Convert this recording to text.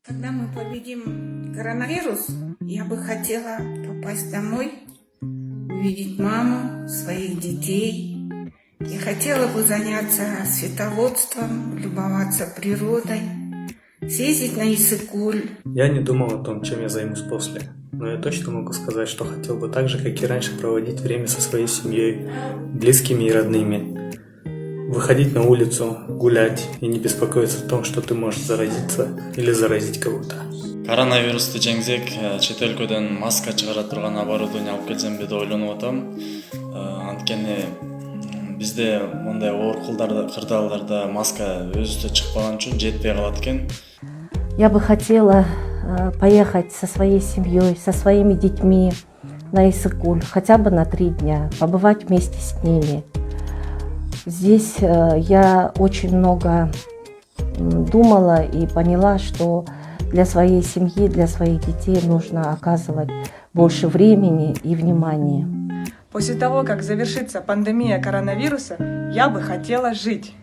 Когда мы победим коронавирус, я бы хотела попасть домой, увидеть маму, своих детей. Я хотела бы заняться световодством, любоваться природой, съездить на Иссык-Куль. Я не думал о том, чем я займусь после, но я точно могу сказать, что хотел бы так же, как и раньше, проводить время со своей семьей, близкими и родными. Выходить на улицу, гулять и не беспокоиться о том, что ты можешь заразиться или заразить кого-то. Коронавирусту жеңсек, чет өлкөдөн маска чыгара турган оборудование алып келсем деп ойлонуп атам. Анткени бизде мындай оор кырдаалдарда маска өзүбүздө чыкпаган үчүн жетпей калат экен. Я бы хотела поехать со своей семьей, со своими детьми на Иссык-Куль, хотя бы на 3 дня, побывать вместе с ними. Здесь я очень много думала и поняла, что для своей семьи, для своих детей нужно оказывать больше времени и внимания. После того, как завершится пандемия коронавируса, я бы хотела жить.